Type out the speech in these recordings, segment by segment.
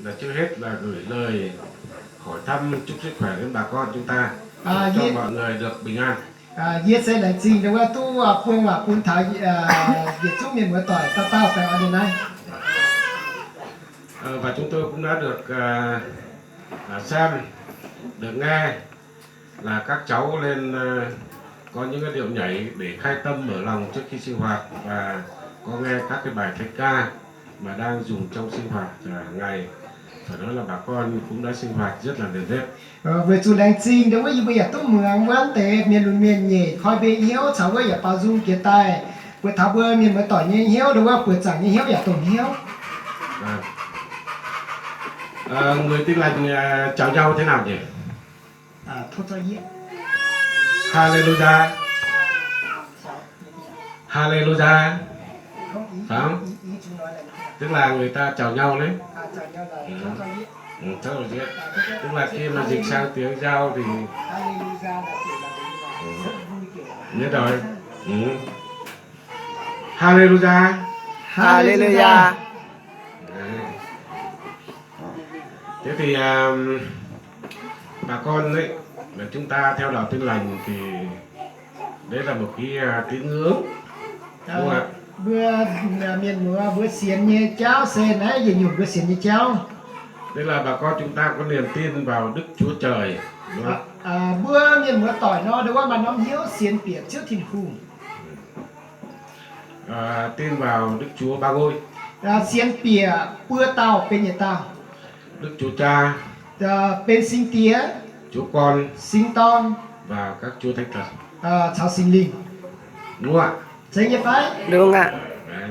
Là trước hết là gửi lời hỏi thăm chúc sức khỏe đến bà con chúng ta, cho mọi người được bình an. Yết sẽ là gì đâu tu phương và phương thái Yết chúc mình mới tỏi tao phải ở đây này. Và chúng tôi cũng đã được xem, được nghe là các cháu lên có những cái điệu nhảy để khai tâm mở lòng trước khi sinh hoạt, và có nghe các cái bài thánh ca mà đang dùng trong sinh hoạt hàng ngày. Phải nói là bà con cũng đã sinh hoạt rất là nền nếp. Về chủ lãnh trình đâu với bây giờ tôi mượn vấn tế miền nhẹ khói bê hiếu cháu với giờ bao dung kia tay với tháo bơ miền mới tỏi như hiếu đâu có chẳng như hiếu giờ tổn hiếu. Người Tin Lành chào nhau thế nào nhỉ? Thôi cho Yết. Hallelujah. Hallelujah. Phải không? Tức là người ta chào nhau đấy. Chào nhau là thôi cho Yết. Chắc là biết. Tức là khi mà dịch sang tiếng Dao thì Hallelujah là kiểu là rất vui kiểu. nhớ rồi. Hallelujah. Hallelujah. Thế thì bà con đấy, là chúng ta theo đạo Tin Lành thì đấy là một cái tín ngưỡng, đúng không ạ? Bữa miền mùa bữa xiên như cháu xe nãy giờ nhiều bữa xiên như cháu. Đây là bà con chúng ta có niềm tin vào Đức Chúa Trời, đúng không? Bữa miền mùa tỏi nó đúng không mà nó hiếu xiên biển trước thiên hùng. Tin vào Đức Chúa Ba Ngôi. Xiên biển bữa tàu bên nhà tàu. Đức Chúa Cha. Bên sinh tía. Chúa Con. Sinh Ton. Và các Chúa Thánh Thần. Cháu sinh linh. Đúng không ạ? Thế như phải. Đúng ạ. Đấy.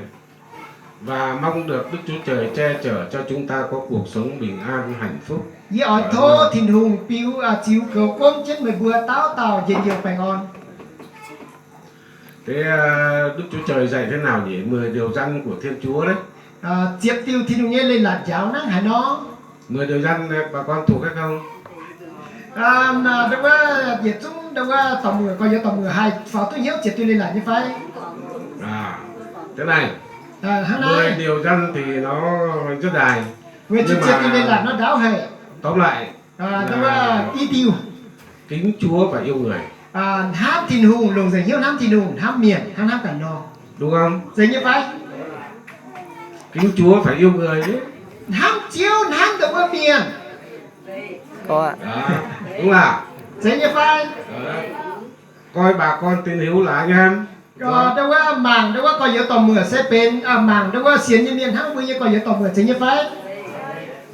Và mong được Đức Chúa Trời che chở cho chúng ta có cuộc sống bình an, hạnh phúc. Vì ở thô thiên hùng chiếu cầu công chết mười bữa tàu dễ nhiều phải ngon. Thế Đức Chúa Trời dạy thế nào nhỉ? 10 điều răn của Thiên Chúa đấy. Chiếc tiêu thiên hùng nghe lên là giáo nắng hải nó. 10 điều răn bà con thuộc hay không? Đâu có Việt chúng đâu có tổng 10 coi như tổng 12 pháo tôi hiếu chiếc tiêu lên là như phải. Thế này. 10 điều răn thì nó rất dài. Nguyên chiếc tiêu lên là nó đáo hề. Tóm lại. Đâu có ý tiêu. Kính Chúa và yêu người. Ham thiên hùng lùng dành hiếu ham thiên hùng ham miền ham cả nò. Đúng không? Dành như phải. Kính Chúa phải yêu người chứ. Ham chiếu ham đâu có miền. Có ạ. Đúng là. Dành như phải. Coi bà con tín hữu là anh em. Đâu có màng đâu có coi yếu tầm 10 sẽ bên màng đâu có xiên như miền ham vui như coi yếu tầm 10 dành như phải.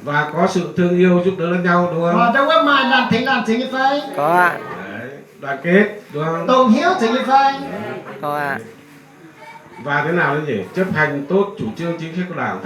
Và có sự thương yêu giúp đỡ lẫn nhau, đúng không? Đâu có mà làm thỉnh làm dành như phải. Có ạ. Đoàn kết, đúng không? Tổng hiếu dành như phải. Có ạ. Và thế nào nữa nhỉ? Chấp hành tốt chủ trương chính sách của Đảng.